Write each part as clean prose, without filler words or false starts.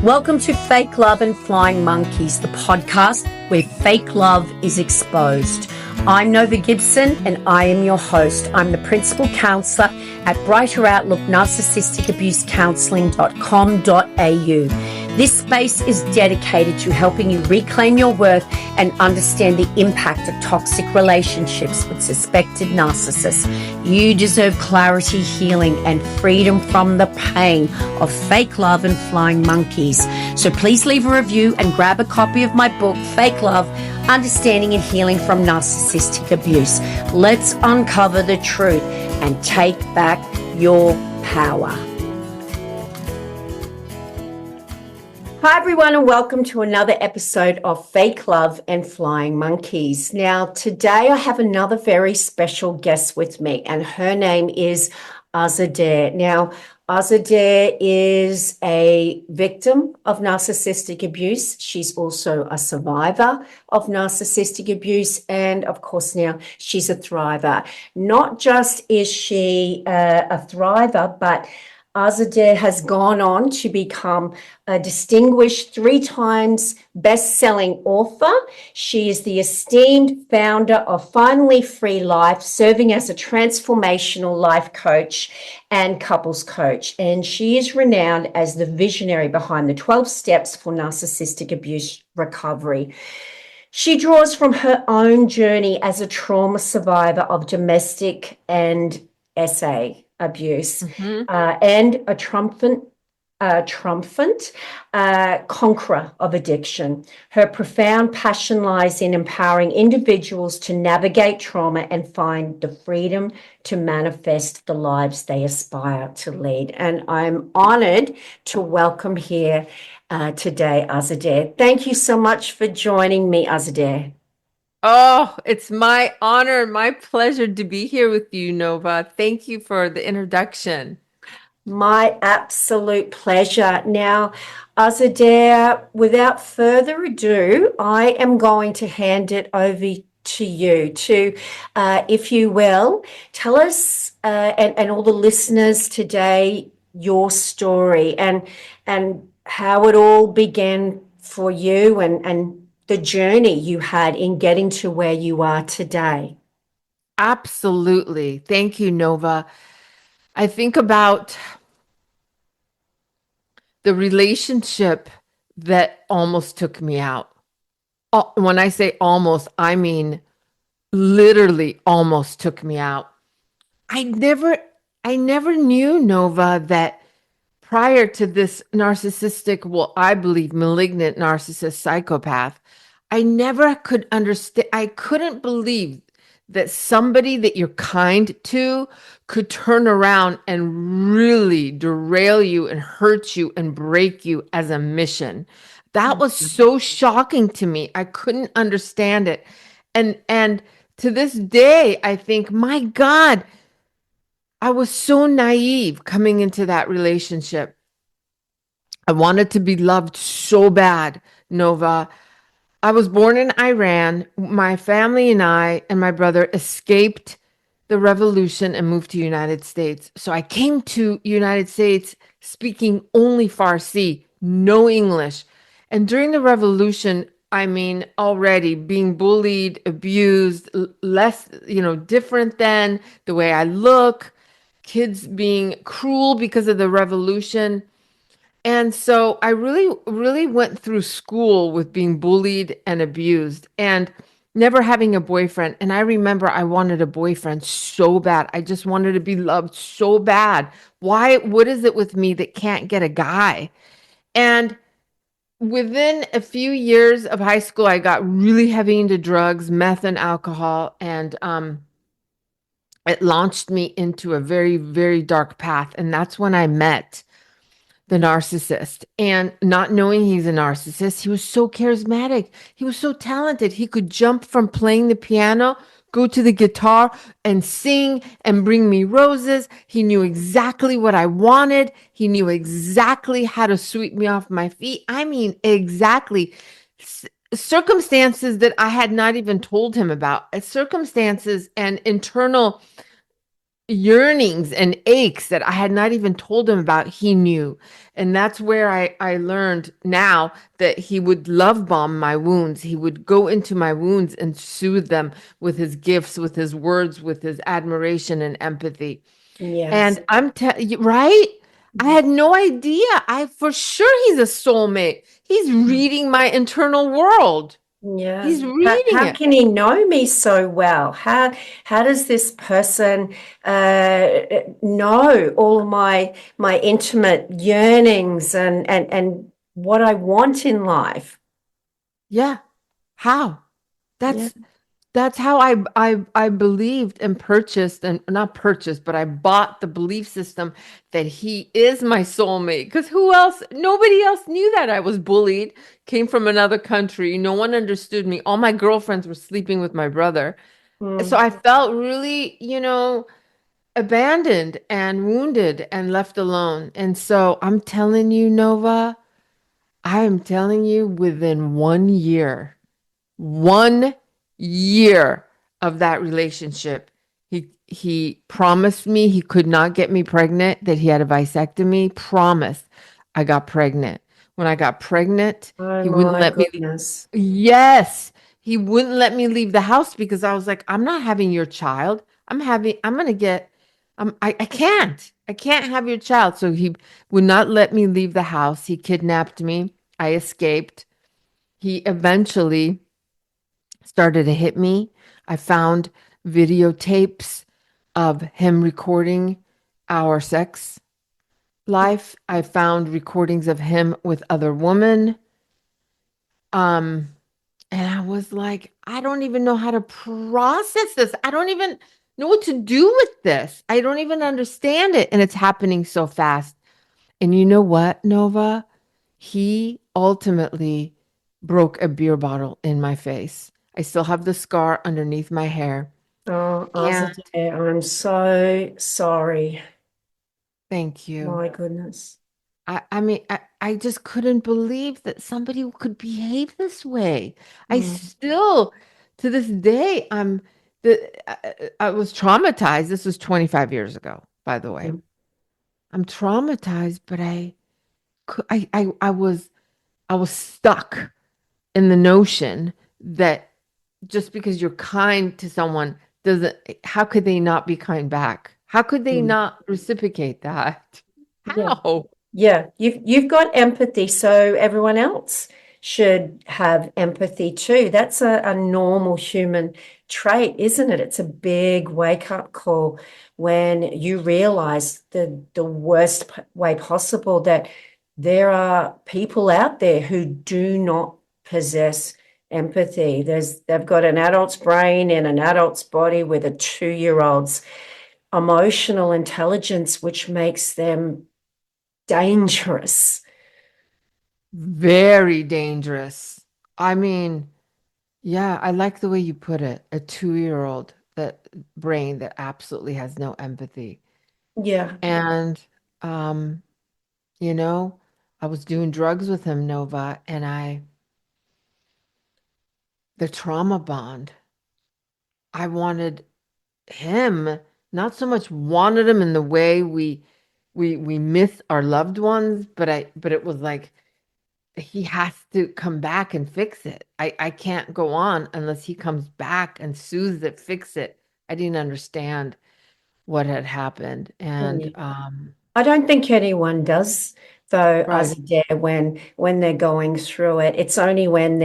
Welcome to Fake Love and Flying Monkeys, the podcast where fake love is exposed. I'm Nova Gibson and I am your host. I'm the principal counsellor at Brighter Outlook Narcissistic Abuse Counselling.com.au. This space is dedicated to helping you reclaim your worth and understand the impact of toxic relationships with suspected narcissists. You deserve clarity, healing, and freedom from the pain of fake love and flying monkeys. So please leave a review and grab a copy of my book, Fake Love, Understanding and Healing from Narcissistic Abuse. Let's uncover the truth and take back your power. Hi everyone, and welcome to another episode of Fake Love and Flying Monkeys. Now, today I have another very special guest with me, and her name is Azadeh. Now, Azadeh is a victim of narcissistic abuse. She's also a survivor of narcissistic abuse, and of course now she's a thriver. Not just is she a thriver, but Azadeh has gone on to become a distinguished 3 times best-selling author. She is the esteemed founder of Finally Free Life, serving as a transformational life coach and couples coach. And she is renowned as the visionary behind the 12 steps for narcissistic abuse recovery. She draws from her own journey as a trauma survivor of domestic and SA abuse, and a triumphant conqueror of addiction. Her profound passion lies in empowering individuals to navigate trauma and find the freedom to manifest the lives they aspire to lead. And I'm honored to welcome here today, Azadeh. Thank you so much for joining me, Azadeh. Oh, it's my honor and my pleasure to be here with you, Nova. Thank you for the introduction. My absolute pleasure. Now, Azadeh, without further ado, I am going to hand it over to you to, if you will, tell us and all the listeners today your story and how it all began for you and the journey you had in getting to where you are today. Absolutely. Thank you, Nova. I think about the relationship that almost took me out. When I say almost, I mean literally almost took me out. I never knew, Nova, that prior to this narcissistic, well, I believe malignant narcissist psychopath, I never could understand. I couldn't believe that somebody that you're kind to could turn around and really derail you and hurt you and break you as a mission. That was so shocking to me. I couldn't understand it. And to this day, I think, my God, I was so naive coming into that relationship. I wanted to be loved so bad, Nova. I was born in Iran. My family and I and my brother escaped the revolution and moved to the United States. So I came to United States speaking only Farsi, no English. And during the revolution, I mean, already being bullied, abused, less, different than the way I look, kids being cruel because of the revolution. And so I really went through school with being bullied and abused and never having a boyfriend. And I remember I wanted a boyfriend so bad. I just wanted to be loved so bad. What is it with me that can't get a guy? And within a few years of high school, I got really heavy into drugs, meth and alcohol. And it launched me into a very, very dark path. And that's when I met the narcissist. And not knowing he's a narcissist, he was so charismatic. He was so talented. He could jump from playing the piano, go to the guitar and sing and bring me roses. He knew exactly what I wanted. He knew exactly how to sweep me off my feet. I mean, exactly. Circumstances that I had not even told him about. Circumstances and internal yearnings and aches that I had not even told him about, he knew. And that's where I learned now that he would love bomb my wounds. He would go into my wounds and soothe them with his gifts, with his words, with his admiration and empathy. Yes. And right? I had no idea. I for sure he's a soulmate. He's reading my internal world. Yeah. He's reading How it. can he know me so well? How does this person know all of my intimate yearnings and what I want in life? Yeah. How? Yeah. That's how I believed and purchased, and not purchased, but I bought the belief system that he is my soulmate. Because who else? Nobody else knew that. I was bullied, came from another country. No one understood me. All my girlfriends were sleeping with my brother. So Mm. I felt really, abandoned and wounded and left alone. And so I'm telling you, Nova, I am telling you, within 1 year of that relationship, he promised me he could not get me pregnant, that he had a vasectomy. Promised. I got pregnant. When I got pregnant, Oh he wouldn't my let me. goodness. Yes, he wouldn't let me leave the house because I was like, I'm not having your child. I'm gonna get, I can't. I can't have your child. So he would not let me leave the house. He kidnapped me. I escaped. He eventually started to hit me. I found videotapes of him recording our sex life. I found recordings of him with other women. Um, and I was like, I don't even know how to process this. I don't even know what to do with this. I don't even understand it. And it's happening so fast. And you know what, Nova? He ultimately broke a beer bottle in my face. I still have the scar underneath my hair. Oh, And Azadeh, I'm so sorry. thank you. My goodness. I mean, I just couldn't believe that somebody could behave this way. I Mm. still, to this day, I was traumatized. This was 25 years ago, by the way. Mm. I'm traumatized, but I was stuck in the notion that just because you're kind to someone doesn't, how could they not be kind back? How could they Mm. not reciprocate that? Yeah. How? Yeah, you've got empathy, so everyone else should have empathy too. That's a normal human trait, isn't it? It's a big wake-up call when you realize the worst way possible that there are people out there who do not possess empathy. They've got an adult's brain in an adult's body with a 2-year-old's emotional intelligence, which makes them dangerous. Very dangerous. I mean, yeah, I like the way you put it. A 2-year-old that brain that absolutely has no empathy. Yeah. And um, you know, I was doing drugs with him, Nova, and the trauma bond. I wanted him, not so much wanted him in the way we miss our loved ones, but it was like he has to come back and fix it. I can't go on unless he comes back and soothes it, fix it. I didn't understand what had happened. And I don't think anyone does, though, right. Azadeh, when they're going through it. It's only when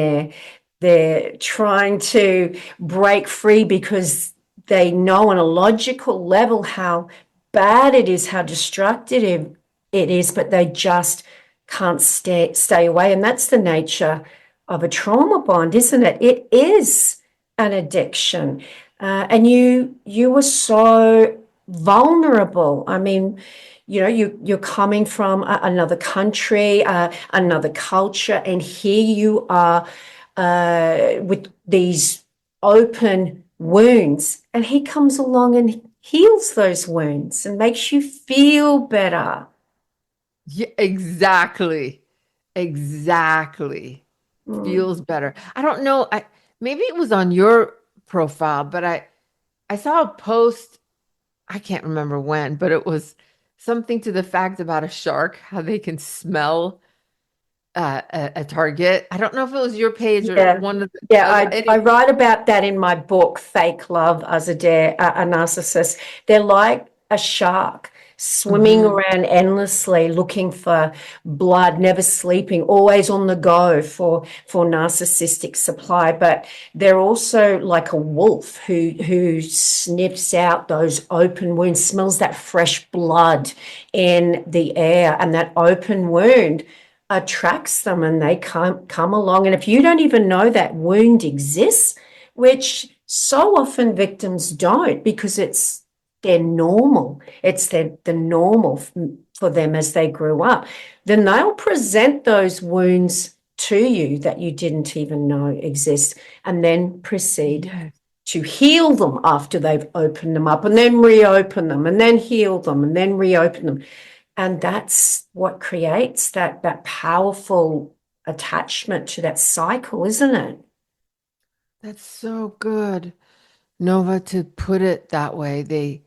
they're trying to break free because they know on a logical level how bad it is, how destructive it is, but they just can't stay away. And that's the nature of a trauma bond, isn't it? It is an addiction. And you were so vulnerable. I mean, you're coming from another country, another culture, and here you are with these open wounds, and he comes along and heals those wounds and makes you feel better. Yeah, exactly. Exactly. Mm. Feels better. I don't know. Maybe it was on your profile, but I saw a post I can't remember when, but it was something to the fact about a shark, how they can smell a target. I don't know if it was your page or Yeah. one of the Yeah, other. I write about that in my book, Fake Love, Azadeh, a Narcissist. They're like a shark swimming Mhm. around endlessly looking for blood, never sleeping, always on the go for narcissistic supply. But they're also like a wolf who sniffs out those open wounds, smells that fresh blood in the air, and that open wound attracts them and they come along. And if you don't even know that wound exists, which so often victims don't because it's their normal, it's the normal for them as they grew up, then they'll present those wounds to you that you didn't even know exist and then proceed Yes. to heal them after they've opened them up and then reopen them and then heal them and then reopen them. And that's what creates that powerful attachment to that cycle, isn't it? That's so good, Nova, to put it that way. They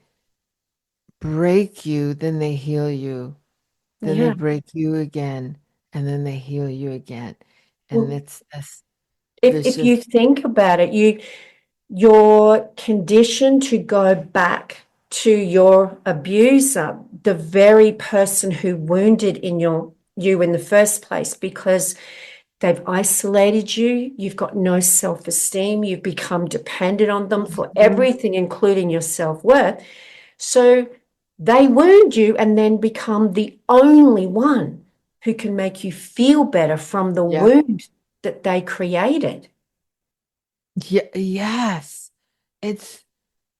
break you, then they heal you, then they Yeah. break you again, and then they heal you again. And Well, it's this if vicious. you think about it, you're conditioned to go back to your abuser, the very person who wounded you in the first place, because they've isolated you. You've got no self-esteem. You've become dependent on them for Mhm. everything, including your self-worth. So they wound you and then become the only one who can make you feel better from the Yep. wound that they created. Yeah, yes. It's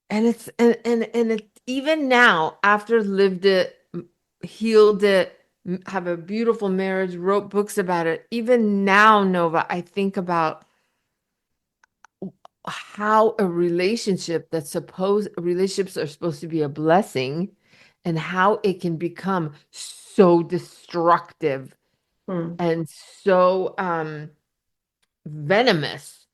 and it even now after lived it, healed it, have a beautiful marriage, wrote books about it. Even now, Nova, I think about how a relationship relationships are supposed to be a blessing and how it can become so destructive Hmm. and so venomous.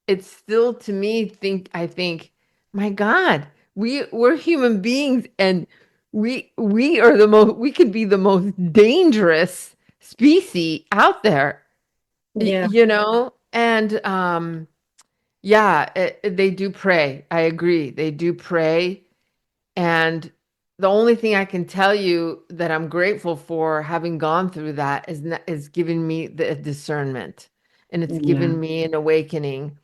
It's still to me I think, my God, we're human beings and we are we could be the most dangerous species out there, Yeah. you know? And yeah, they do pray. I agree. They do pray. And the only thing I can tell you that I'm grateful for having gone through that is giving me the discernment, and it's Yeah. given me an awakening,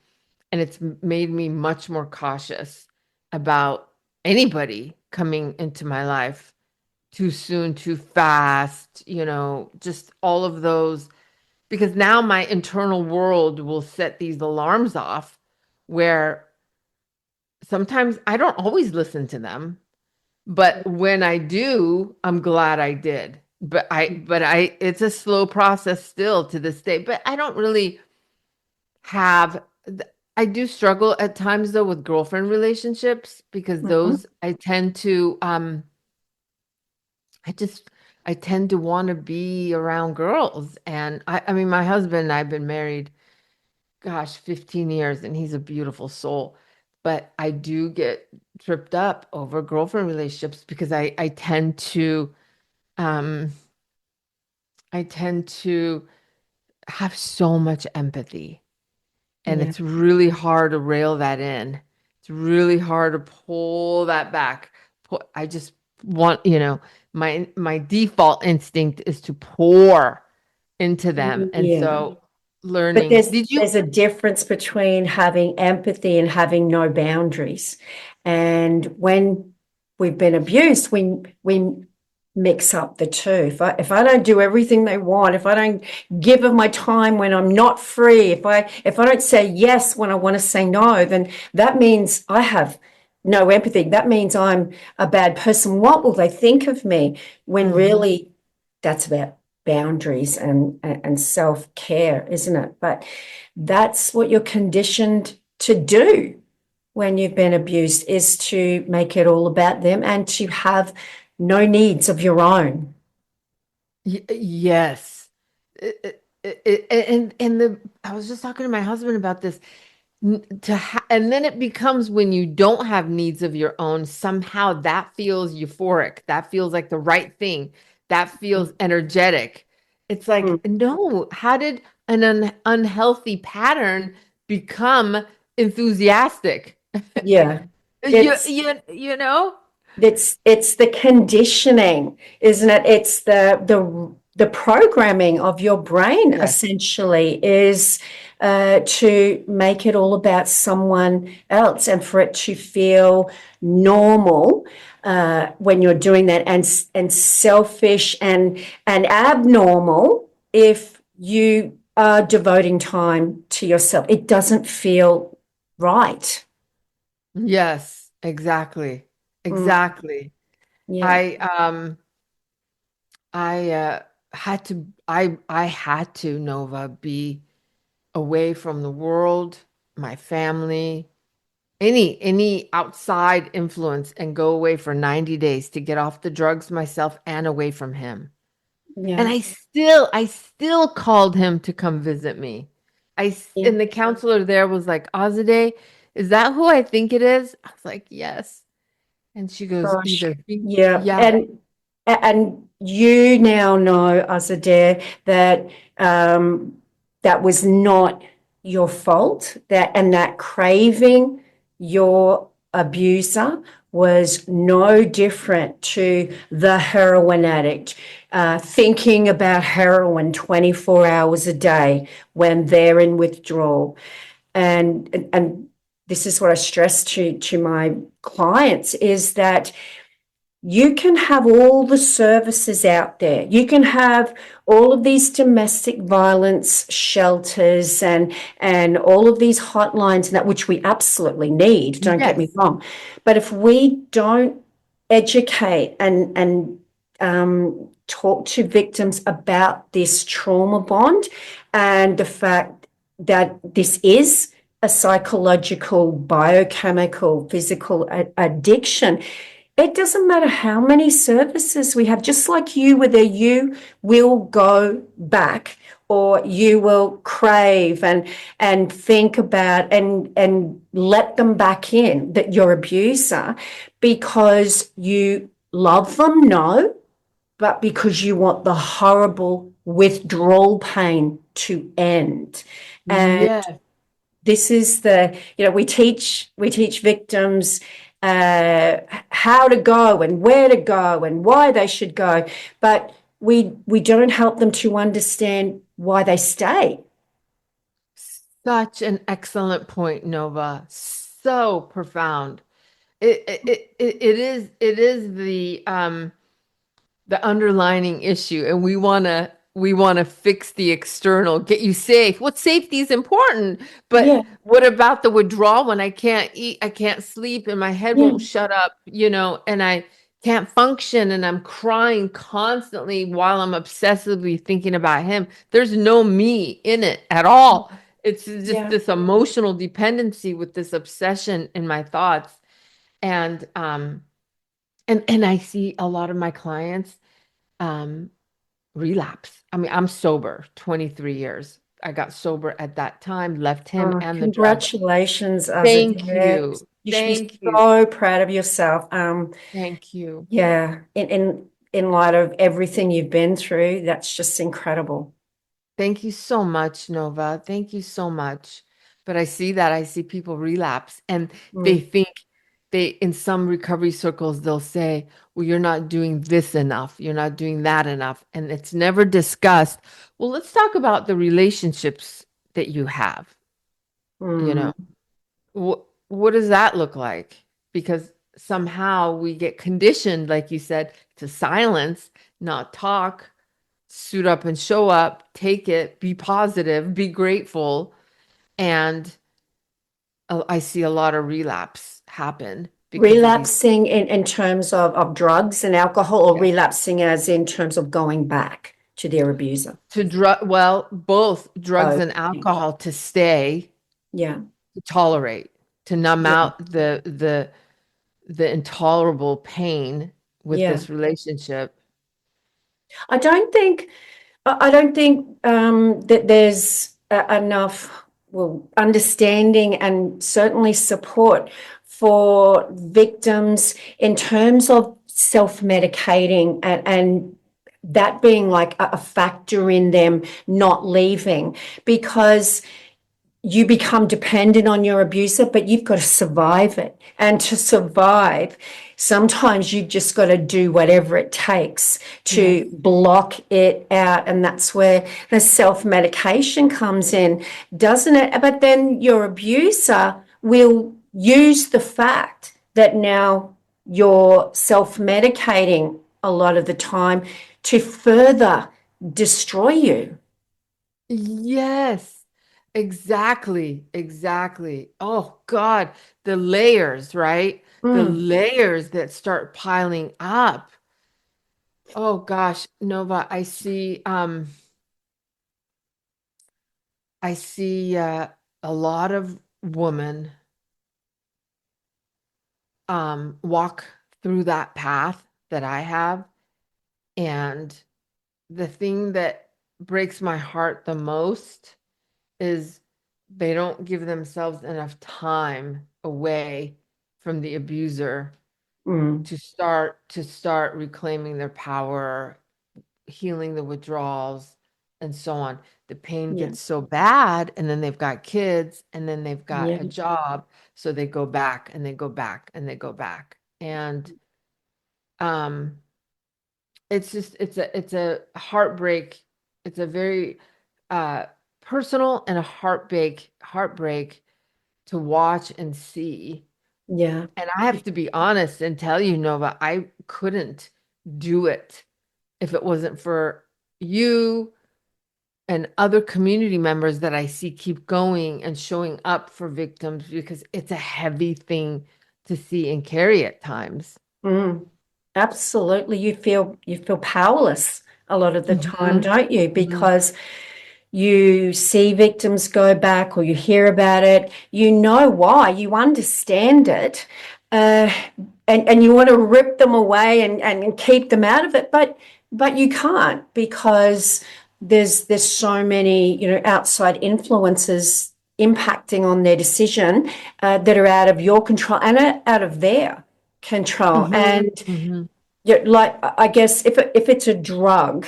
and it's made me much more cautious about anybody coming into my life too soon, too fast, just all of those, because now my internal world will set these alarms off where sometimes I don't always listen to them, but when I do, I'm glad I did. It's a slow process still to this day, but I don't really have, I do struggle at times though with girlfriend relationships because Mhm. those I tend to, I just, I tend to want to be around girls. And I mean, my husband and I have been married, gosh, 15 years, and he's a beautiful soul. But I do get tripped up over girlfriend relationships because um, I tend to have so much empathy, and Yeah. it's really hard to rail that in. It's really hard to pull that back. I just want, my default instinct is to pour into them. And Yeah. so But learning, there's did you? there's a difference between having empathy and having no boundaries. And when we've been abused, we mix up the two. If I don't do everything they want, if I don't give of my time when I'm not free, if I don't say yes when I want to say no, then that means I have no empathy. That means I'm a bad person. What will they think of me? When Mhm. really that's about boundaries and self-care, isn't it? But that's what you're conditioned to do when you've been abused, is to make it all about them and to have no needs of your own. Yes. And I was just talking to my husband about this. And then it becomes when you don't have needs of your own, somehow that feels euphoric. That feels like the right thing. That feels energetic. It's Mm. like, no, how did an unhealthy pattern become enthusiastic? Yeah. You, It's you know? it's the conditioning, isn't it? It's the programming of your brain Yes. essentially is to make it all about someone else and for it to feel normal when you're doing that, and selfish and abnormal if you are devoting time to yourself. It doesn't feel right. Yes, exactly. Mm, Exactly. yeah, I I I had to, Nova, be away from the world, my family, any outside influence, and go away for 90 days to get off the drugs myself and away from him. And yeah, I still called him to come visit me. yeah. And the counselor there was like, Azadeh, is that who I think it is? I was like, yes. And she goes, Gosh, either he, yeah, yeah, and you now know, Azadeh, that that was not your fault. That craving your abuser was no different to the heroin addict thinking about heroin 24 hours a day when they're in withdrawal. And this is what I stress to my clients is that you can have all the services out there. You can have all of these domestic violence shelters and all of these hotlines and that which we absolutely need, don't get me yes, wrong. But if we don't educate and talk to victims about this trauma bond and the fact that this is a psychological, biochemical, physical addiction, it doesn't matter how many services we have, just like you, whether you will go back or you will crave and think about and let them back in, that your abuser, because you love them, no, but because you want the horrible withdrawal pain to end. And yes. this is we teach victims how to go and where to go and why they should go, but we don't help them to understand why they stay. Such an excellent point, Nova. So profound. It is the underlining issue, and we want to fix the external, get you safe. What safety is important, but Yeah, what about the withdrawal when I can't eat, I can't sleep, and my head yeah, won't shut up, and I can't function, and I'm crying constantly while I'm obsessively thinking about him. There's no me in it at all. It's just yeah. this emotional dependency with this obsession in my thoughts. And and I see a lot of my clients um relapse. I mean, I'm sober 23 years. I got sober at that time, left him Oh, and the drug. congratulations, Thank Azadeh. you. You should be Thank you. so proud of yourself. Thank you. Yeah, in light of everything you've been through, that's just incredible. Thank you so much, Nova. Thank you so much. But I see people relapse and they Mm, think in some recovery circles, they'll say, well, you're not doing this enough. You're not doing that enough. And it's never discussed. Well, let's talk about the relationships that you have, you mm. know. What does that look like? Because somehow we get conditioned, like you said, to silence, not talk, suit up and show up, take it, be positive, be grateful. And I see a lot of relapse happen because of these. Relapsing in terms of drugs and alcohol, or Yes. relapsing as in terms of going back to their abuser? Well, both drugs Oh, and alcohol to stay, yeah, to tolerate, to numb yeah, out the intolerable pain with yeah. this relationship. I don't think that there's enough. well, understanding and certainly support for victims in terms of self-medicating and that being like a factor in them not leaving because you become dependent on your abuser, but you've got to survive it. And to survive, sometimes you've just got to do whatever it takes Yes. to block it out. And that's where the self medication comes in, doesn't it? But then your abuser will use the fact that now you're self medicating a lot of the time to further destroy you. Yes, exactly, exactly. Oh God, the layers, right? The Mm, layers that start piling up. Oh gosh, Nova, I see a lot of women walk through that path that I have, and the thing that breaks my heart the most is they don't give themselves enough time away from the abuser mm, to start reclaiming their power, healing the withdrawals, and so on. The pain yeah. gets so bad, and then they've got kids, and then they've got Yeah. a job, so they go back and they go back and they go back. And um it's a heartbreak. It's a very uh personal and a heartbreak to watch and see. Yeah. And I have to be honest and tell you, Nova, I couldn't do it if it wasn't for you and other community members that I see keep going and showing up for victims because it's a heavy thing to see and carry at times. Mm. Absolutely. You feel powerless a lot of the time, Hmm. don't you? Hmm. Because you see victims go back or you hear about it, you know why, you understand it, uh, and you want to rip them away and keep them out of it, but you can't because there's so many, outside influences impacting on their decision that are out of your control and out of their control. Hmm. And Hmm. yeah, like I guess if it's a drug,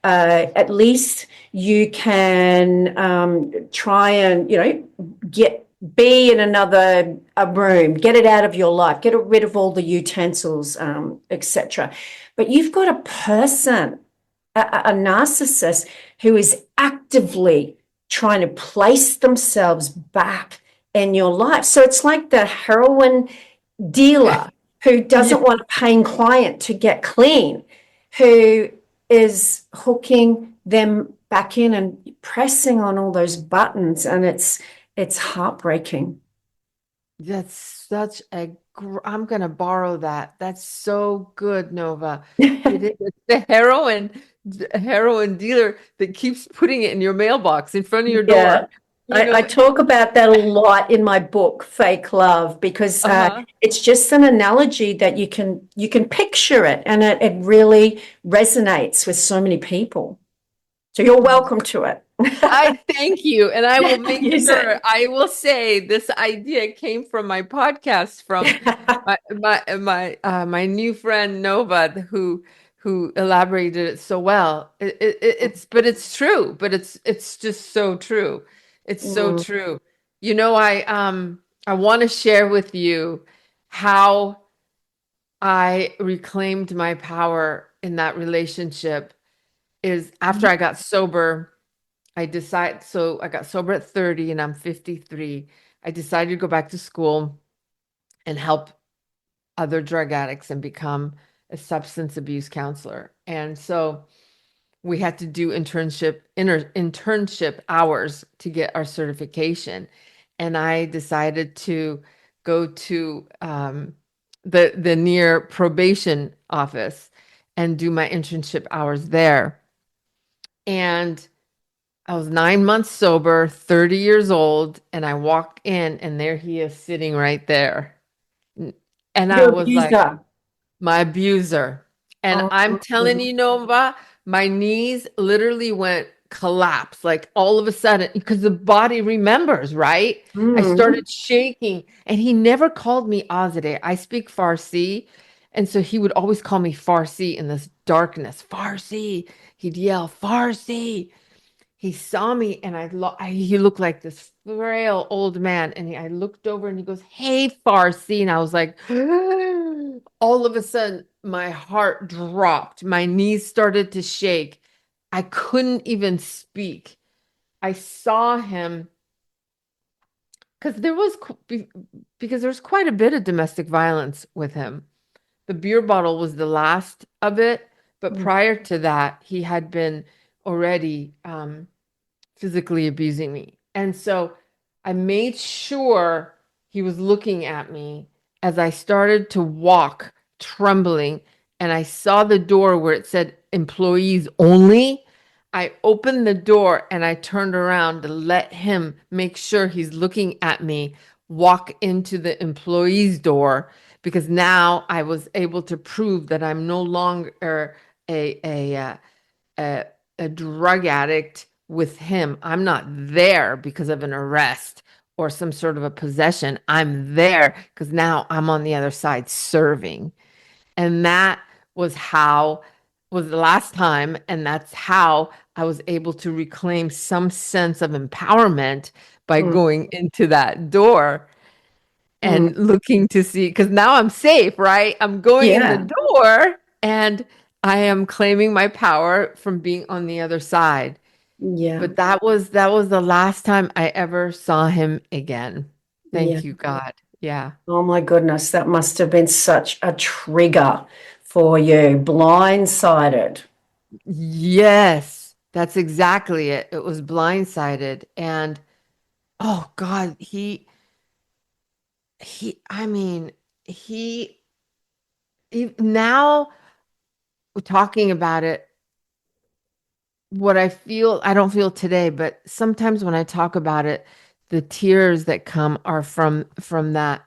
at least you can try and get be in another a room, get it out of your life, get rid of all the utensils, etc. But you've got a person, a narcissist who is actively trying to place themselves back in your life. So it's like the heroin dealer who Yeah, doesn't want a paying client to get clean, who is hooking them back in and pressing on all those buttons, and it's heartbreaking. that's such I'm gonna borrow that. That's so good, Nova. It is it's the heroin dealer that keeps putting it in your mailbox in front of your Yeah. door. You I know, talk about that a lot in my book, Fake Love, because uh-huh. it's just an analogy that you can picture it, and it really resonates with so many people. So you're welcome to it. I thank you, and I will make Use it. sure I will say this idea came from my podcast from my new friend Nova who elaborated it so well. It's true, but it's just so true. It's so Mm, true. I want to share with you how I reclaimed my power in that relationship is after I got sober. So I got sober at 30 and I'm 53. I decided to go back to school and help other drug addicts and become a substance abuse counselor. And so we had to do internship hours to get our certification. And I decided to go to the near probation office and do my internship hours there. And I was 9 months sober, 30 years old, and I walked in and there he is sitting right there. And I your was like, abuser. my abuser. And Oh, I'm telling you, Nova, my knees literally went collapse, like all of a sudden, because the body remembers, right? I Mm. started shaking, and he never called me Azadeh. I speak Farsi, and so he would always call me Farsi in this darkness. Farsi. He'd yell, Farsi. He saw me, and he looked like this frail old man. And I looked over, and he goes, "Hey, Farsi." And I was like, all of a sudden, my heart dropped. My knees started to shake. I couldn't even speak. I saw him because because there was quite a bit of domestic violence with him. The beer bottle was the last of it, but Mm. prior to that, he had been already physically abusing me. And so I made sure he was looking at me as I started to walk, trembling, and I saw the door where it said employees only. I opened the door and I turned around to let him make sure he's looking at me, walk into the employees' door, because now I was able to prove that I'm no longer a a uh, a, a drug addict with him. I'm not there because of an arrest or some sort of a possession. I'm there because now I'm on the other side serving. And that was how was the last time. And that's how I was able to reclaim some sense of empowerment by Mm. going into that door Mm. and looking to see, because now I'm safe, right? I'm going in the Yeah. door and I am claiming my power from being on the other side. Yeah. But that was the last time I ever saw him again. Yeah. Thank you, God. Yeah. Oh my goodness, that must have been such a trigger for you, blindsided. Yes, that's exactly it. It was blindsided. And oh God, I mean, he, now talking about it, what I feel, I don't feel today, but sometimes when I talk about it, the tears that come are from that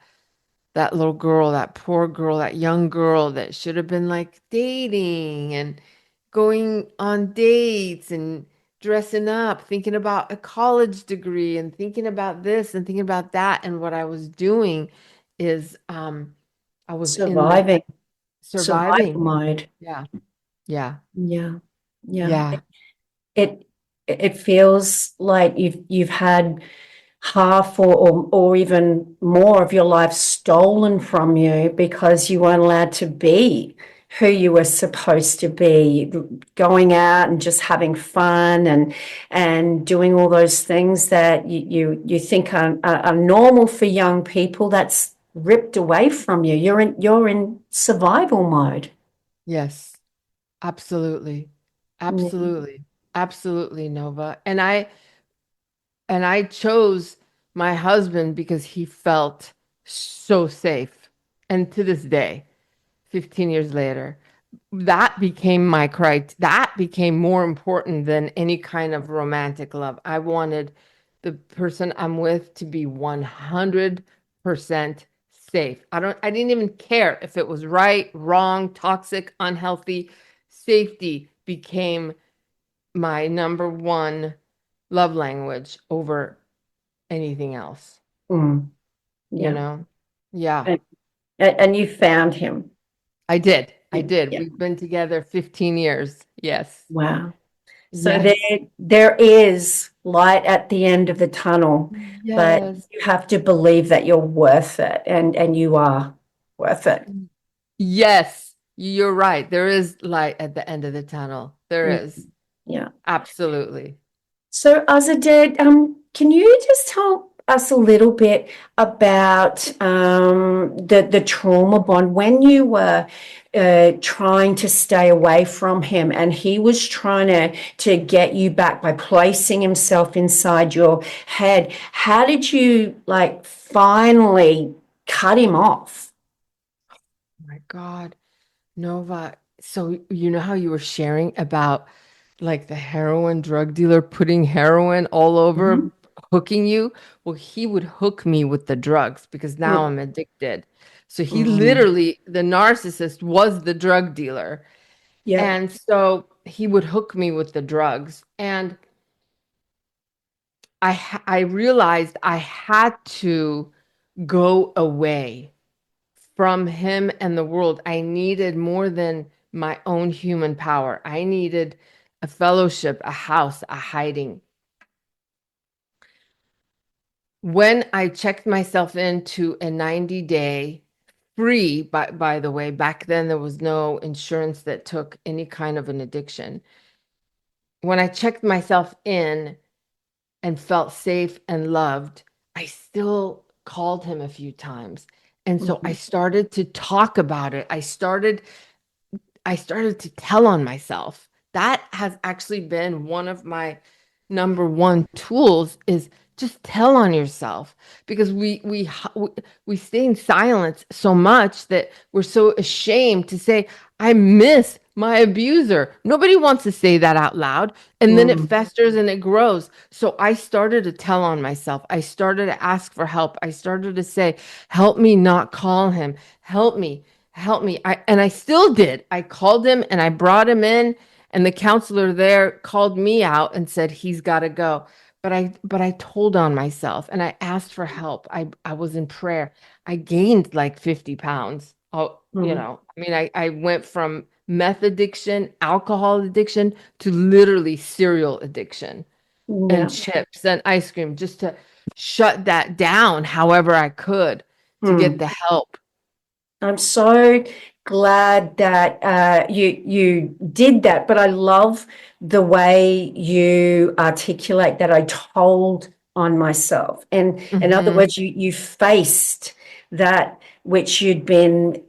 little girl, that poor girl, that young girl that should have been like dating and going on dates and dressing up, thinking about a college degree and thinking about this and thinking about that. And what I was doing is I was in the Surviving, survival surviving. mode. Yeah. Yeah. Yeah. Yeah. Yeah. It it feels like you've had half or even more of your life stolen from you because you weren't allowed to be who you were supposed to be, going out and just having fun and doing all those things that you think are normal for young people. That's ripped away from you. You're in survival mode. Yes. Absolutely. Yeah. Absolutely. Absolutely, Nova. And I chose my husband because he felt so safe. And to this day, 15 years later, that became that became more important than any kind of romantic love. I wanted the person I'm with to be 100% safe. I didn't even care if it was right, wrong, toxic, unhealthy. Safety became my number one love language over anything else, Mm, you yeah. know? Yeah, And, and you found him. I did. I Yeah. did. Yeah. We've been together 15 years. Yes. Wow. So Yes. there is light at the end of the tunnel, but Yes. you have to believe that you're worth it and you are worth it. Yes. You're right. There is light at the end of the tunnel. There Mm. is. Yeah. Absolutely. So, Azadeh, can you just tell us a little bit about the trauma bond when you were trying to stay away from him, and he was trying to get you back by placing himself inside your head? How did you like finally cut him off? My God. Nova, so you know how you were sharing about like the heroin drug dealer putting heroin all over, Mhm. hooking you? Well, he would hook me with the drugs because now Mm. I'm addicted. So he Mm. literally, the narcissist was the drug dealer. Yeah. And so he would hook me with the drugs. And I realized I had to go away from him and the world. I needed more than my own human power. I needed a fellowship, a house, a hiding. When I checked myself into a 90-day free, by the way, back then there was no insurance that took any kind of an addiction. When I checked myself in and felt safe and loved, I still called him a few times. And so I Mhm. started to talk about it. I started to tell on myself. That has actually been one of my number one tools is just tell on yourself because we stay in silence so much that we're so ashamed to say I miss my abuser. Nobody wants to say that out loud, and then it Mm, festers and it grows. So I started to tell on myself. I started to ask for help. I started to say, "Help me not call him. Help me." Help me. I still did. I called him and I brought him in, and the counselor there called me out and said he's got to go. But I told on myself and I asked for help. I was in prayer. I gained like 50 pounds. Oh, mm, I mean, I went from meth addiction, alcohol addiction to literally cereal addiction and yeah. chips and ice cream just to shut that down however I could to get Mm. the help. I'm so glad that you did that, but I love the way you articulate that I told on myself. And in other Mhm. words, you faced that which you'd been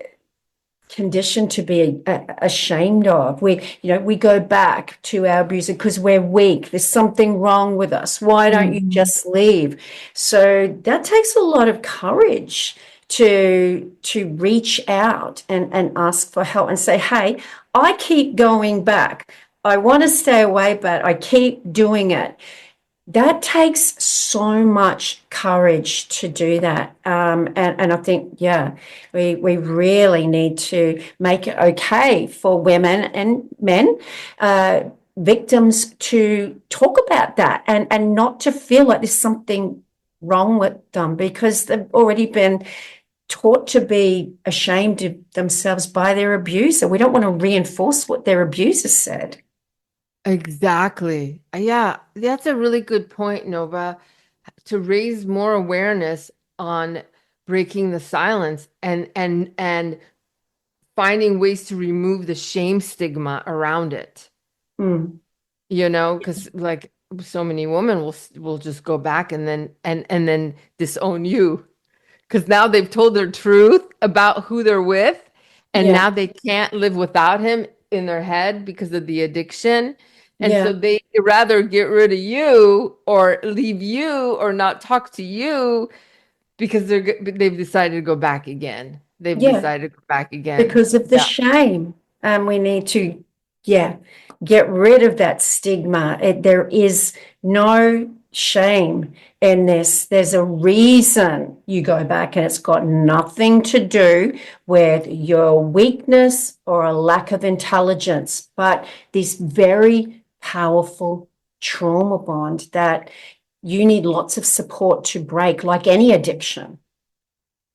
conditioned to be ashamed of. We go back to our abuser because we're weak. There's something wrong with us. Why don't you Mhm. just leave? So that takes a lot of courage to reach out and ask for help and say, hey, I keep going back. I want to stay away, but I keep doing it. That takes so much courage to do that. And I think, yeah, we really need to make it okay for women and men, uh, victims to talk about that and not to feel like there's something wrong with them because they've already been taught to be ashamed of themselves by their abuser. We don't want to reinforce what their abuser said. Exactly. Yeah, that's a really good point, Nova, to raise more awareness on breaking the silence and finding ways to remove the shame stigma around it. Mm, Because like so many women will just go back and then disown you because now they've told their truth about who they're with, and yeah, now they can't live without him in their head because of the addiction. And so yeah, they rather get rid of you or leave you or not talk to you because they've decided to go back again. They've yeah. decided to go back again. Because of the Yeah. shame. And we need to, yeah, get rid of that stigma. There is no shame in this. There's a reason you go back, and it's got nothing to do with your weakness or a lack of intelligence, but this very powerful trauma bond that you need lots of support to break, like any addiction.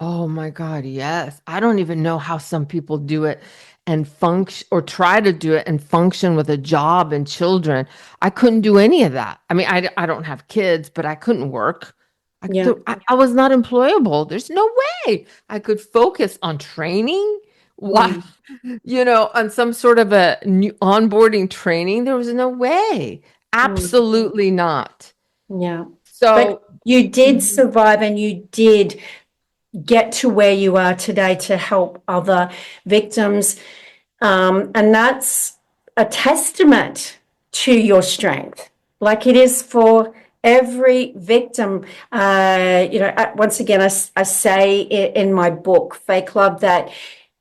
Oh my God, yes. I don't even know how some people do it and function or try to do it and function with a job and children. I couldn't do any of that. I mean, I don't have kids, but I couldn't work. Yeah. I was not employable. There's no way I could focus on training while, Mm, on some sort of a new onboarding training. There was no way. mm. Absolutely not. Yeah. But So, you did mhm. survive and you did get to where you are today to help other victims. And that's a testament to your strength, like it is for every victim. Once again, I say in my book, Fake Love, that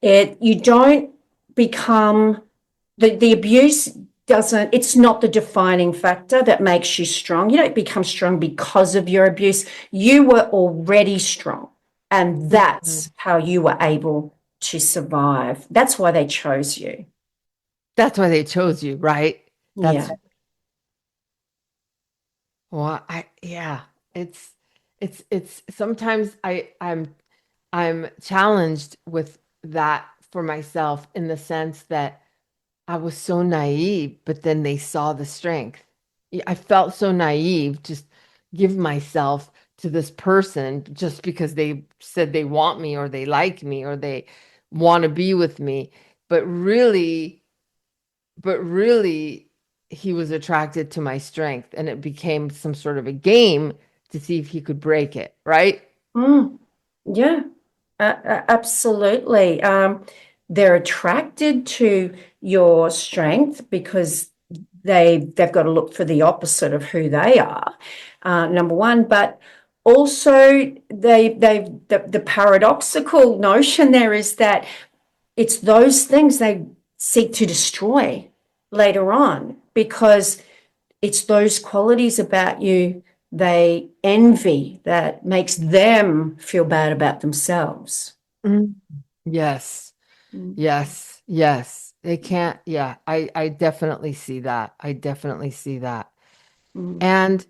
you don't become the abuse doesn't, it's not the defining factor that makes you strong. You don't become strong because of your abuse. You were already strong, and Mhm. that's how you were able to survive. That's why they chose you. That's why they chose you, right? That's Yeah. well, yeah, it's it's sometimes I'm challenged with that for myself in the sense that I was so naive, but then they saw the strength. I felt so naive, just give myself to this person just because they said they want me or they like me or they want to be with me. But really, but really, he was attracted to my strength and it became some sort of a game to see if he could break it, right? Mm, yeah, absolutely. They're attracted to your strength because they've got to look for the opposite of who they are, number one. But also, the paradoxical notion there is that it's those things they seek to destroy later on because it's those qualities about you they envy that makes them feel bad about themselves. Mm. Yes. Mm, Yes, yes. They can't, yeah, I definitely see that. I definitely see that. mm, And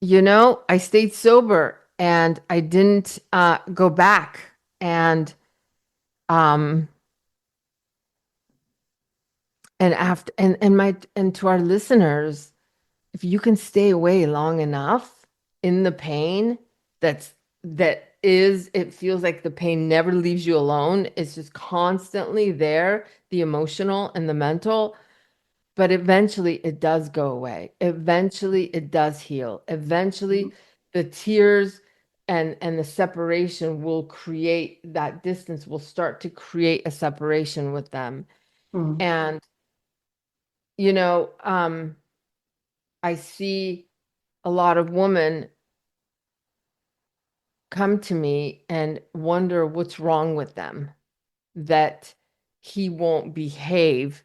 I stayed sober and I didn't go back. And um and to our listeners, if you can stay away long enough in the pain it feels like the pain never leaves you alone. It's just constantly there, the emotional and the mental. But eventually it does go away. Eventually it does heal. Eventually the tears and the separation will create that distance, will start to create a separation with them. mm, And, you know, um, I see a lot of women come to me and wonder what's wrong with them, that he won't behave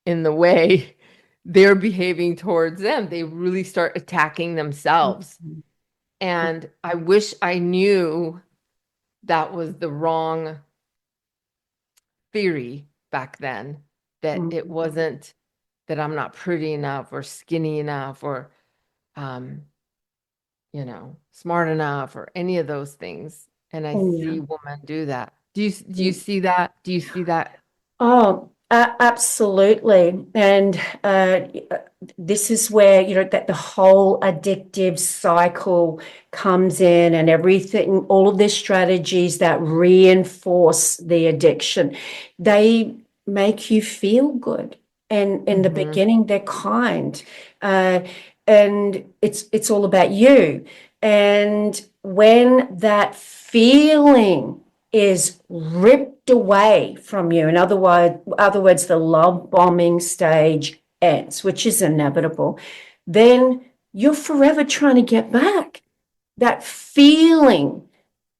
in the way they're behaving towards them. They really start attacking themselves. mm, And I wish I knew that was the wrong theory back then, that mm, it wasn't that I'm not pretty enough or skinny enough or, um, smart enough or any of those things. And I mm, yeah. see women do that. Do you see that? Do you see that? Oh, absolutely. And this is where, that the whole addictive cycle comes in and everything, all of the strategies that reinforce the addiction, they make you feel good. And in the Hmm. beginning, they're kind. Uh, and it's all about you. And when that feeling is ripped away from you. In other words, the love bombing stage ends, which is inevitable. Then you're forever trying to get back that feeling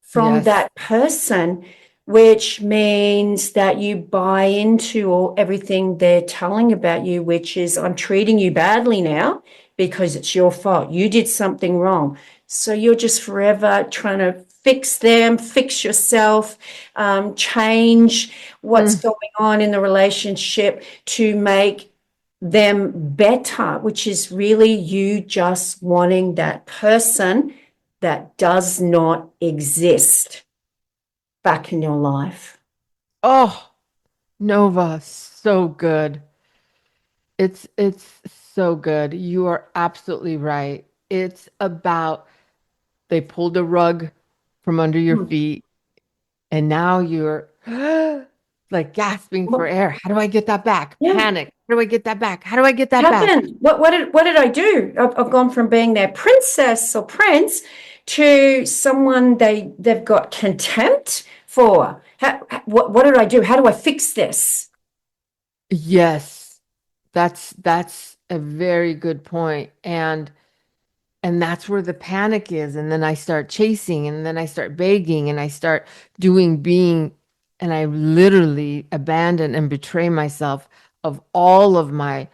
from Yes. that person, which means that you buy into everything they're telling about you, which is, I'm treating you badly now because it's your fault. You did something wrong. So you're just forever trying to fix them, fix yourself, change what's Mm. going on in the relationship to make them better, which is really you just wanting that person that does not exist back in your life. Oh, Nova, so good. It's so good. You are absolutely right. It's about they pulled a rug from under your Hmm. feet and now you're like gasping for Well, air. How do I get that back? yeah. Panic. How do I get that back? How do I get that back? Happened. What did I do? I've gone from being their princess or prince to someone they've got contempt for. What did I do? How do I fix this? Yes. That's a very good point. And that's where the panic is. And then I start chasing and then I start begging and I start being, and I literally abandon and betray myself of all of my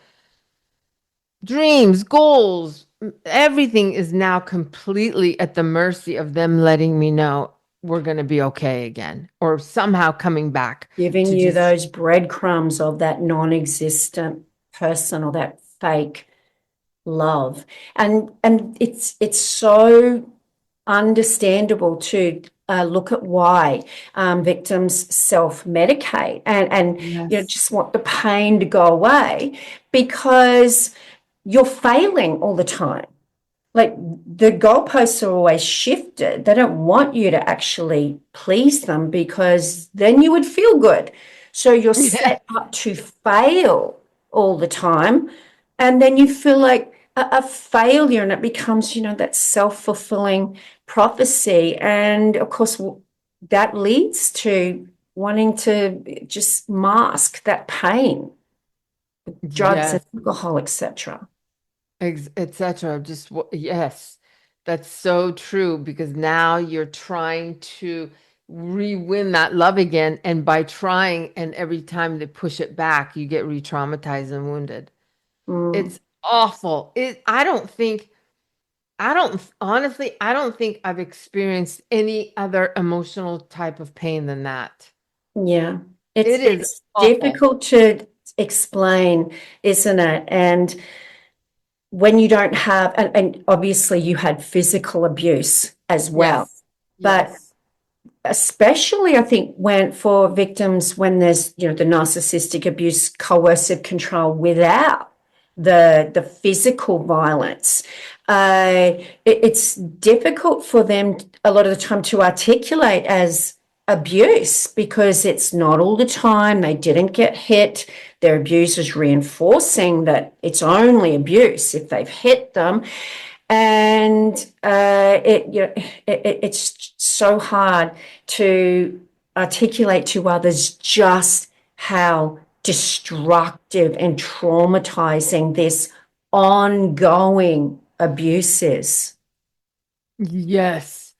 dreams, goals. Everything is now completely at the mercy of them letting me know we're going to be okay again or somehow coming back Giving to you just, those breadcrumbs of that non-existent person or that fake. love. And it's so understandable to look at why victims self-medicate and Yes. just want the pain to go away because you're failing all the time. Like the goalposts are always shifted. They don't want you to actually please them because then you would feel good. So you're Yeah. set up to fail all the time. And then you feel like a failure and it becomes, that self-fulfilling prophecy. And of course, that leads to wanting to just mask that pain, drugs and Yes. alcohol, etc. Etc. Yes, that's so true because now you're trying to re-win that love again, and by trying, and every time they push it back, you get re-traumatized and wounded. Mm, It's awful. I don't think I've experienced any other emotional type of pain than that. yeah. It is It's awful. difficult to explain, isn't it? And when you don't have, and obviously you had physical abuse as well, Yes. but Yes. especially I think when for victims when there's the narcissistic abuse, coercive control without the physical violence, it's difficult for them a lot of the time to articulate as abuse because it's not all the time. They didn't get hit. Their abusers reinforcing that it's only abuse if they've hit them, and it's so hard to articulate to others just how destructive and traumatizing this ongoing abuse is. Yes,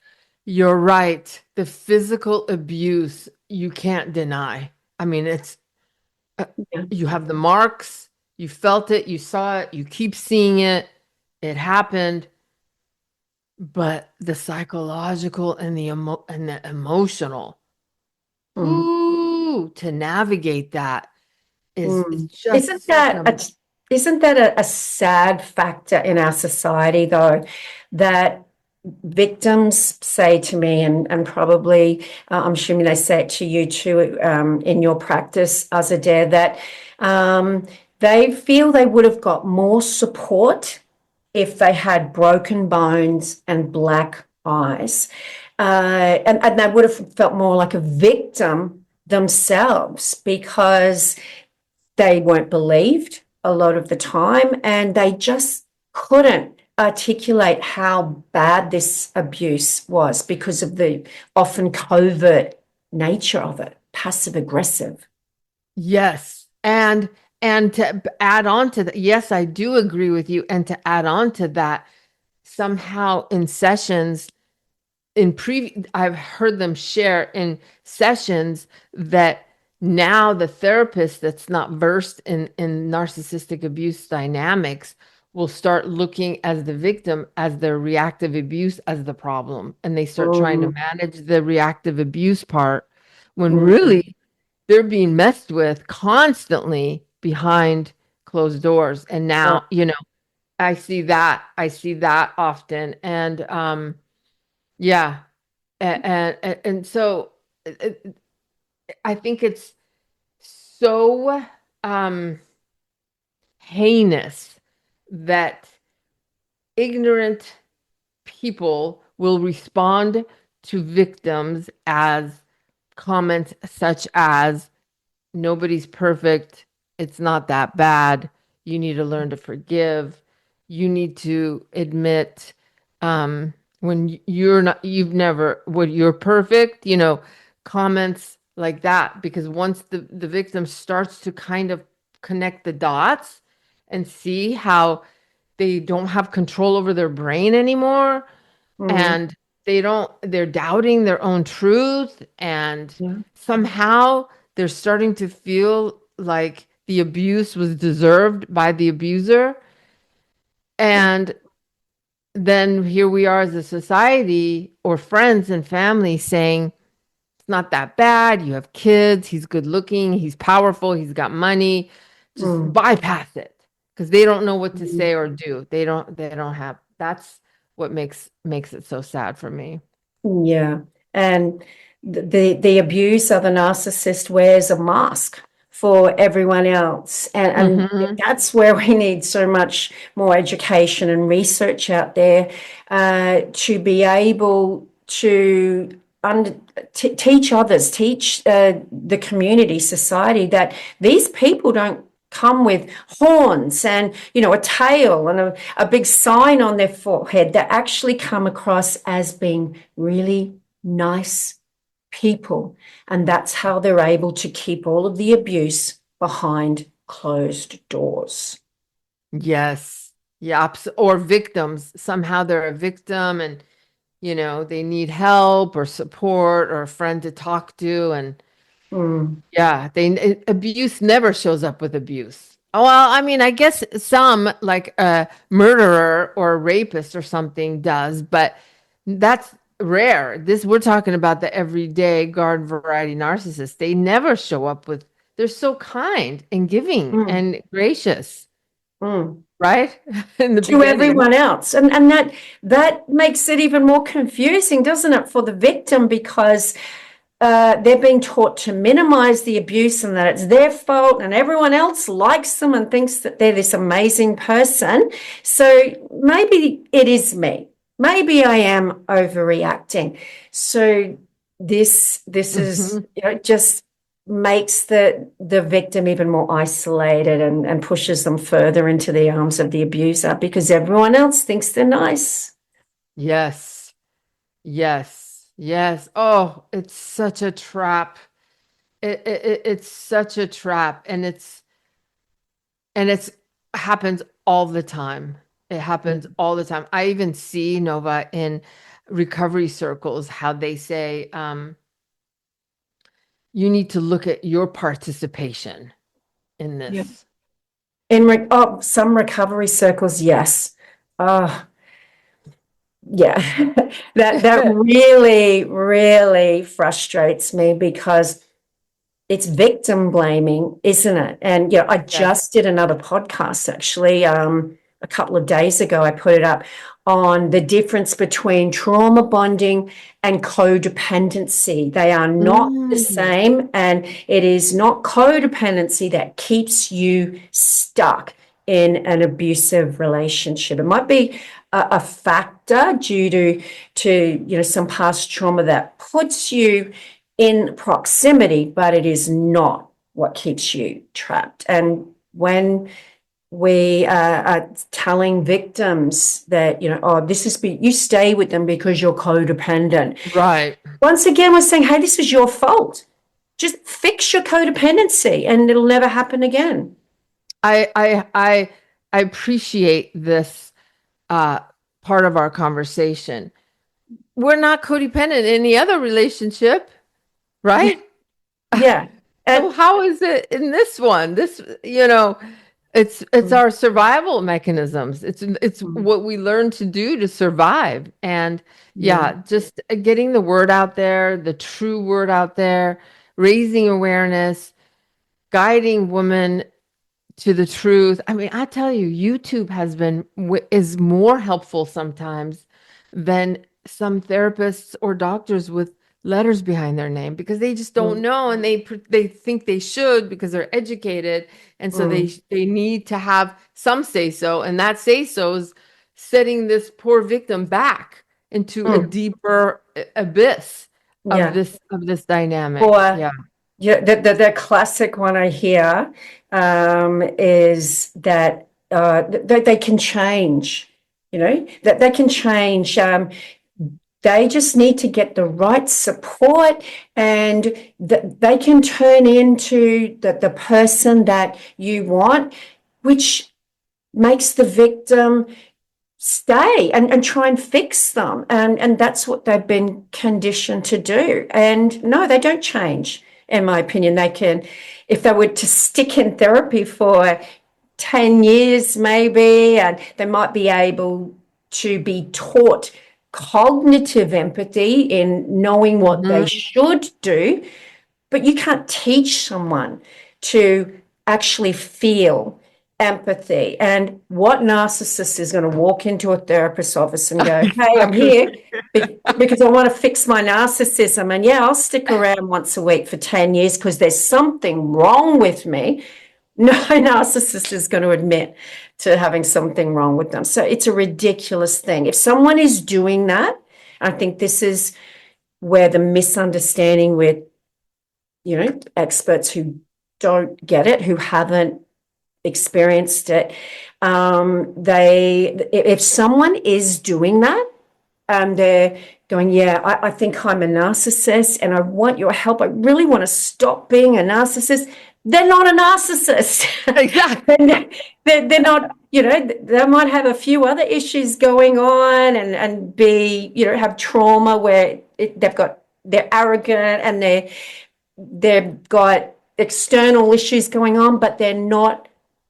you're right. The physical abuse you can't deny. I mean, uh, Yeah. you have the marks, you felt it, you saw it, you keep seeing it, it happened, but the psychological and the emotional, Mm. to navigate that is Mm. just such a Isn't that a sad factor in our society, though, that victims say to me, and probably I'm assuming they say it to you too in your practice, Azadeh, that they feel they would have got more support if they had broken bones and black eyes. And they would have felt more like a victim themselves because they weren't believed a lot of the time and they just couldn't articulate how bad this abuse was because of the often covert nature of it, passive aggressive. yes. And to add on to that, yes, I do agree with you. And to add on to that, somehow in sessions I've heard them share in sessions that now the therapist that's not versed in narcissistic abuse dynamics will start looking as the victim as their reactive abuse as the problem, and they start trying to Mm, manage the reactive abuse part when mm, really they're being messed with constantly behind closed doors. And yeah, now, I see that often. And yeah. And so uh, I think it's so um, heinous that ignorant people will respond to victims as comments such as nobody's perfect. It's not that bad. You need to learn to forgive. You need to admit when you're not, you've never, when you're perfect, comments like that. Because once the victim starts to kind of connect the dots and see how they don't have control over their brain anymore, mm, and they're doubting their own truth, and yeah, somehow they're starting to feel like the abuse was deserved by the abuser. And then here we are as a society or friends and family saying it's not that bad, you have kids, he's good looking, he's powerful, he's got money, just mm, bypass it. because they don't know what to say or do. They don't have, that's what makes it so sad for me. Yeah. And the abuser, the narcissist, wears a mask for everyone else. And Hmm. that's where we need so much more education and research out there to be able to teach others, teach the community, society, that these people don't come with horns and a tail and a big sign on their forehead. That actually come across as being really nice people, and that's how they're able to keep all of the abuse behind closed doors. Yes. Yeah. Or victims. Somehow they're a victim and, they need help or support or a friend to talk to. And Mm, yeah, abuse never shows up with abuse. Well, I mean, I guess some like a murderer or a rapist or something does, but that's rare. We're talking about the everyday garden variety narcissist. They never show up with, they're so kind and giving mm, and gracious, mm. right? In the To beginning. everyone else, and that makes it even more confusing, doesn't it, for the victim, because they're being taught to minimize the abuse and that it's their fault, and everyone else likes them and thinks that they're this amazing person. So maybe it is me. Maybe I am overreacting. So this is, Hmm. just makes the victim even more isolated, and pushes them further into the arms of the abuser because everyone else thinks they're nice. Yes. Yes. Yes. Oh, it's such a trap. It's such a trap, and it's happens all the time. It happens all the time. I even see, Nova, in recovery circles how they say, you need to look at your participation in Yeah. this. Some recovery circles, yes. Uh, yeah. That really, really frustrates me because it's victim blaming, isn't it? And I Yes. just did another podcast actually, a couple of days ago. I put it up on the difference between trauma bonding and codependency. They are not the Mm. same, and it is not codependency that keeps you stuck in an abusive relationship. It might be a factor due to some past trauma that puts you in proximity, but it is not what keeps you trapped. And when we are telling victims that, oh, you stay with them because you're codependent. Right. Once again, we're saying, hey, this is your fault. Just fix your codependency and it'll never happen again. I appreciate this uh, part of our conversation. We're not codependent in any other relationship, Yeah. right? Yeah. So And how is it in this one? It's our survival mechanisms. It's what we learn to do to survive. And yeah. yeah, just getting the word out there, the true word out there, raising awareness, guiding women to the truth. I mean, I tell you, YouTube is more helpful sometimes than some therapists or doctors with letters behind their name because they just don't Mm, know and they think they should because they're educated, and so they mm, they need to have some say so, and that say so is setting this poor victim back into a mm. deeper abyss Yeah. of this dynamic. Or Yeah. yeah, the classic one I hear is that they can change, that they can change. They just need to get the right support, and they can turn into the person that you want, which makes the victim stay and try and fix them. And that's what they've been conditioned to do. And no, they don't change, in my opinion. They can, if they were to stick in therapy for 10 years, maybe, and they might be able to be taught cognitive empathy in knowing what they Mhm. should do, but you can't teach someone to actually feel empathy. And what narcissist is going to walk into a therapist's office and go, hey, I'm Exactly. here because I want to fix my narcissism. And yeah, I'll stick around once a week for 10 years because there's something wrong with me. No narcissist is going to admit to having something wrong with them. So it's a ridiculous thing. If someone is doing that, I think this is where the misunderstanding with, experts who don't get it, who haven't experienced it, if someone is doing that, they're going, yeah, I think I'm a narcissist and I want your help. I really want to stop being a narcissist. They're not a narcissist. Exactly. they're not, they might have a few other issues going on and be, have trauma where they're arrogant and they've got external issues going on, but they're not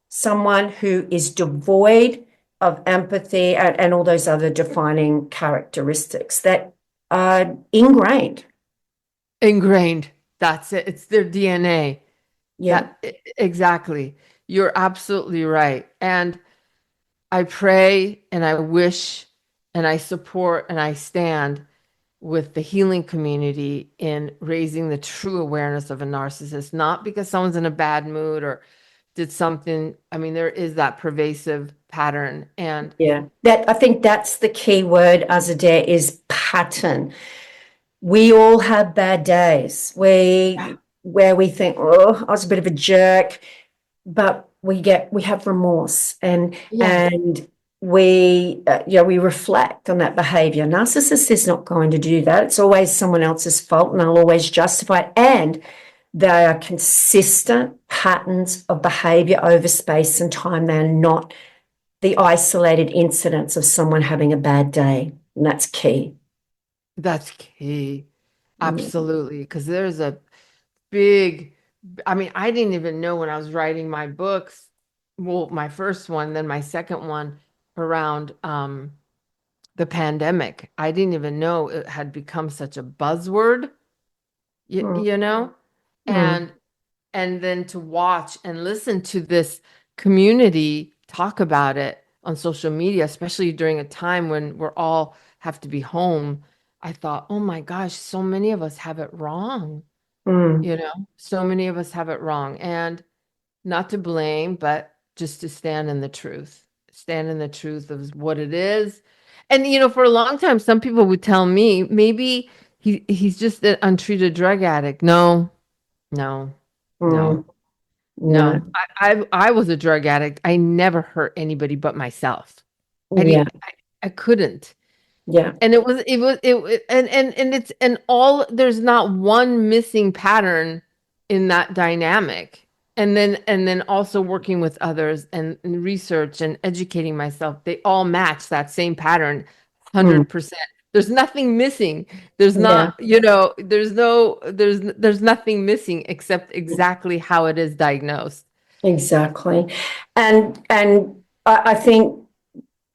someone who is devoid of empathy and all those other defining characteristics that are ingrained. Ingrained. That's it. It's their DNA. Yeah. Exactly. You're absolutely right. And I pray and I wish and I support and I stand with the healing community in raising the true awareness of a narcissist, not because someone's in a bad mood or did something. I mean, there is that pervasive pattern. And Yeah. I think that's the key word, Azadeh, is pattern. We all have bad days where we think, oh, I was a bit of a jerk, but we have remorse and yes, we reflect on that behavior. Narcissist is not going to do that. It's always someone else's fault and they'll always justify it. And they are consistent patterns of behavior over space and time. They're not the isolated incidents of someone having a bad day. And that's key. that's key. Yeah. Absolutely. Because there's a big, I mean, I didn't even know when I was writing my books, well, my first one, then my second one around the pandemic. I didn't even know it had become such a buzzword, Mm, you know? mm, And then to watch and listen to this community talk about it on social media, especially during a time when we're all have to be home, I thought, oh my gosh, so many of us have it wrong. mm, So many of us have it wrong. And not to blame, but just to stand in the truth of what it is. And, for a long time, some people would tell me maybe he's just an untreated drug addict. No, no, no. mm. No, No. I was a drug addict. I never hurt anybody but myself. Yeah. I couldn't. Yeah. And and it's and all there's not one missing pattern in that dynamic. And then also working with others and research and educating myself, they all match that same pattern Mm, 100%. There's nothing missing. There's yeah. not, there's nothing missing except exactly how it is diagnosed. Exactly. And I think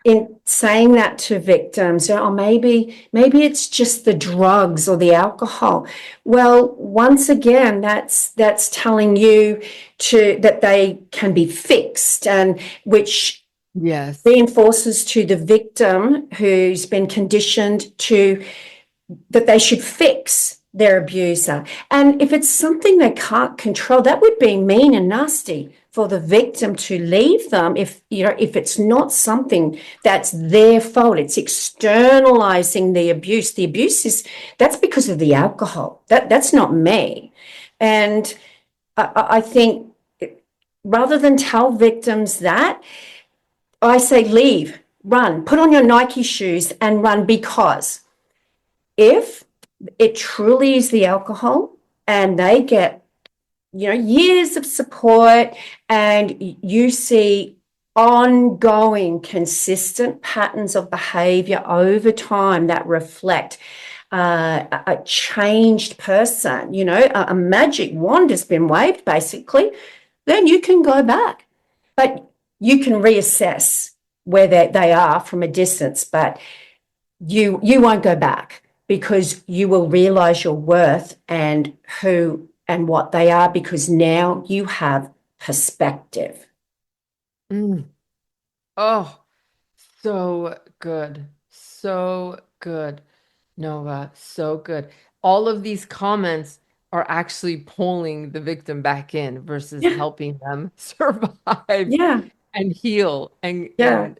in saying that to victims, oh, maybe it's just the drugs or the alcohol. Well, once again, that's telling you that they can be fixed, and which Yes. reinforces to the victim who's been conditioned that they should fix their abuser. And if it's something they can't control, that would be mean and nasty for the victim to leave them if it's not something that's their fault. It's externalizing the abuse. The abuse that's because of the alcohol. That's not me. And I think rather than tell victims that, I say leave, run, put on your Nike shoes and run, because if it truly is the alcohol and they get, years of support and you see ongoing consistent patterns of behavior over time that reflect a changed person, a magic wand has been waved basically, then you can go back. But you can reassess where they are from a distance, but you won't go back because you will realize your worth and who and what they are, because now you have perspective. Mm. Oh, so good. So good. Nova, so good. All of these comments are actually pulling the victim back in versus Yeah, helping them survive yeah, and heal yeah,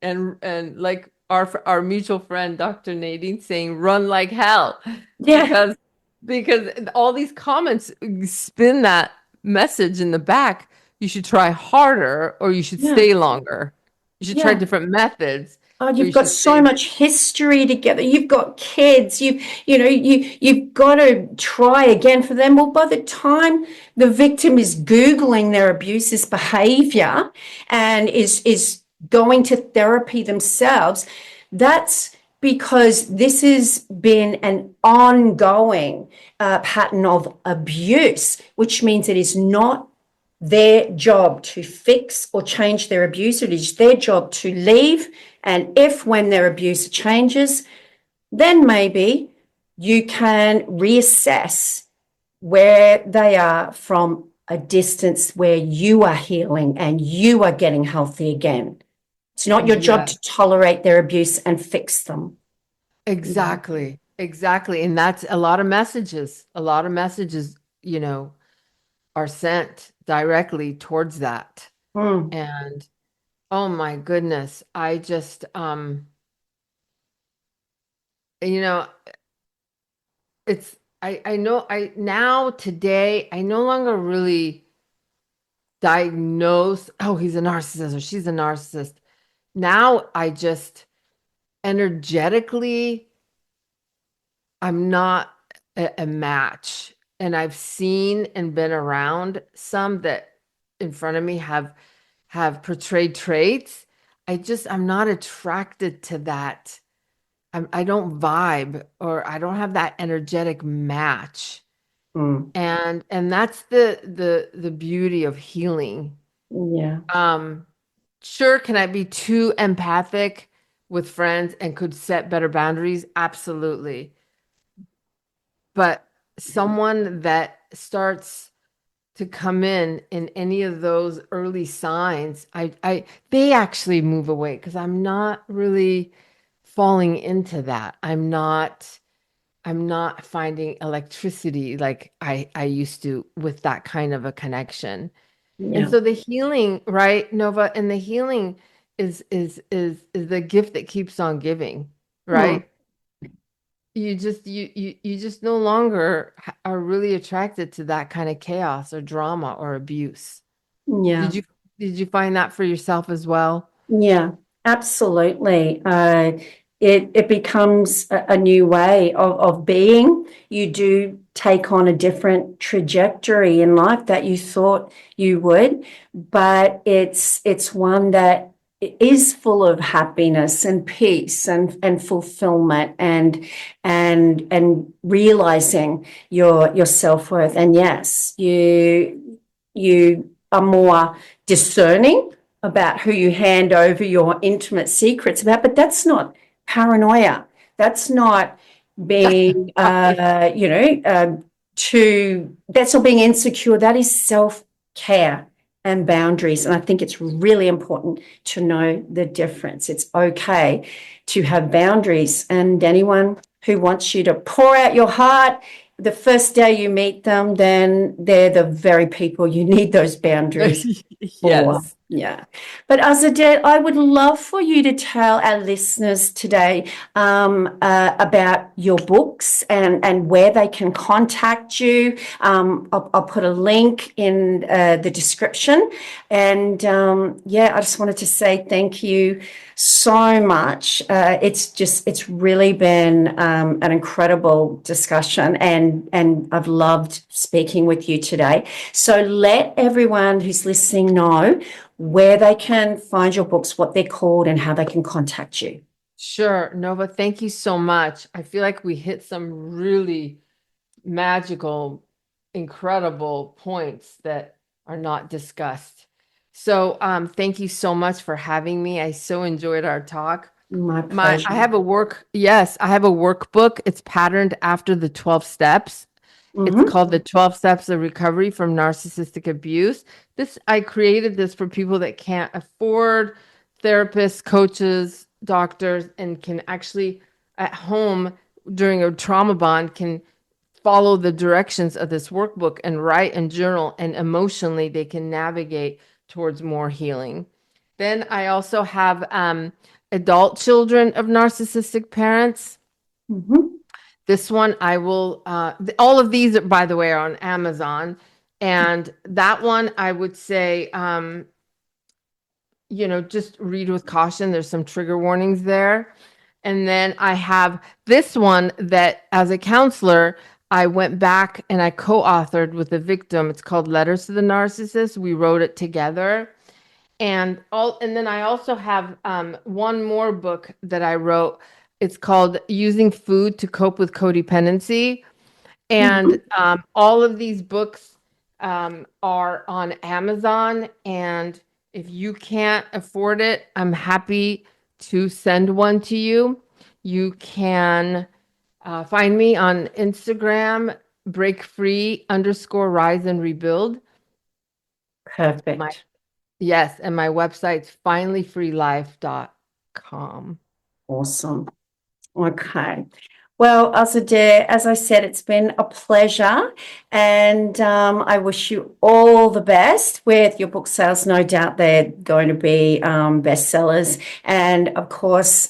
and like our mutual friend Dr. Nadine saying run like hell yeah, because because all these comments spin that message in the back. You should try harder or you should yeah, stay longer. You should try yeah. different methods Oh, or you've you got should so stay. much history together. You've got kids. You've got to try again for them. Well, by the time the victim is Googling their abuser's behavior and is going to therapy themselves, that's because this has been an ongoing pattern of abuse, which means it is not their job to fix or change their abuser. It is their job to leave. And if, when their abuser changes, then maybe you can reassess where they are from a distance where you are healing and you are getting healthy again. It's not your job Yeah, to tolerate their abuse and fix them. exactly. Exactly. And that's a lot of messages. A lot of messages, are sent directly towards that. Mm, And oh my goodness, I just you know, it's I know I now today I no longer really diagnose, oh, he's a narcissist or she's a narcissist. Now I just energetically I'm not a match. And I've seen and been around some that in front of me have portrayed traits. I'm not attracted to that. I don't vibe or I don't have that energetic match. mm, And that's the beauty of healing. yeah, Um, sure, can I be too empathic with friends and could set better boundaries? Absolutely. But someone that starts to come in any of those early signs, they actually move away because I'm not really falling into that. I'm not finding electricity like I used to with that kind of a connection. And yeah, so the healing, right, Nova, and the healing is the gift that keeps on giving, mm, right? You just no longer are really attracted to that kind of chaos or drama or abuse. yeah. Did you did you find that for yourself as well? Yeah, absolutely. It becomes a new way of being. You do take on a different trajectory in life that you thought you would, but it's one that is full of happiness and peace and fulfillment and realizing your self-worth. And yes, you are more discerning about who you hand over your intimate secrets about, but that's not paranoia. That's not being, Right. that's not being insecure. That is self care and boundaries. And I think it's really important to know the difference. It's okay to have boundaries, and anyone who wants you to pour out your heart the first day you meet them, then they're the very people you need those boundaries for. Yes. Yeah. But Azadeh, I would love for you to tell our listeners today about your books and where they can contact you. I'll put a link in the description. And yeah, I just wanted to say thank you so much. It's really been an incredible discussion, and I've loved speaking with you today. So let everyone who's listening know where they can find your books, what they're called, and how they can contact you. Sure, Nova, thank you so much. I feel like we hit some really magical, incredible points that are not discussed. So, thank you so much for having me. I so enjoyed our talk. My I pleasure. have a workbook. It's patterned after the 12 steps. It's called The 12 Steps of Recovery from Narcissistic Abuse. I created this for people that can't afford therapists, coaches, doctors, and can actually at home during a trauma bond can follow the directions of this workbook and write and journal, and emotionally they can navigate towards more healing. Then I also have adult children of narcissistic parents. This one I will, all of these, by the way, are on Amazon. And that one I would say, just read with caution. There's some trigger warnings there. And then I have this one that as a counselor, I went back and I co-authored with the victim. It's called Letters to the Narcissist. We wrote it together. And then I also have one more book that I wrote. It's called Using Food to Cope with Codependency. And all of these books are on Amazon. And if you can't afford it, I'm happy to send one to you. You can find me on Instagram, breakfree_rise and rebuild. Perfect. Yes, and my website's finallyfreelife.com. Awesome. Okay. Well, Azadeh, as I said, it's been a pleasure, and I wish you all the best with your book sales. No doubt they're going to be bestsellers. And of course,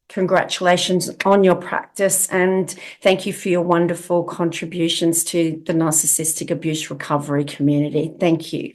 congratulations on your practice, and thank you for your wonderful contributions to the narcissistic abuse recovery community. Thank you.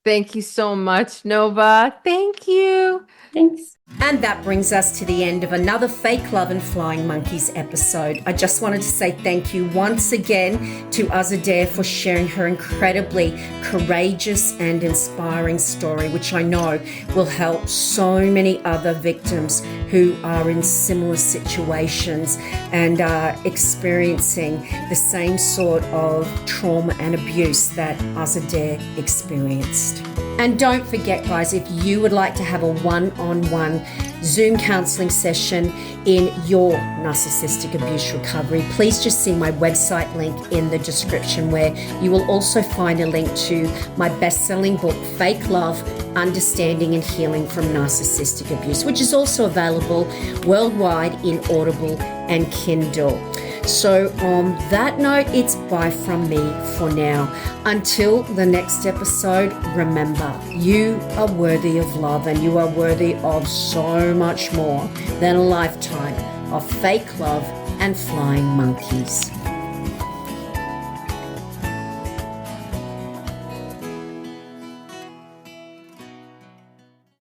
Thank you so much, Nova. Thank you. Thanks. And that brings us to the end of another Fake Love and Flying Monkeys episode. I just wanted to say thank you once again to Azadeh for sharing her incredibly courageous and inspiring story, which I know will help so many other victims who are in similar situations and are experiencing the same sort of trauma and abuse that Azadeh experienced. And don't forget, guys, if you would like to have a one-on-one Zoom counseling session in your narcissistic abuse recovery, please just see my website link in the description, where you will also find a link to my best-selling book, Fake Love, Understanding and Healing from Narcissistic Abuse, which is also available worldwide in Audible and Kindle. So on that note, it's bye from me for now. Until the next episode, remember, you are worthy of love, and you are worthy of so much more than a lifetime of fake love and flying monkeys.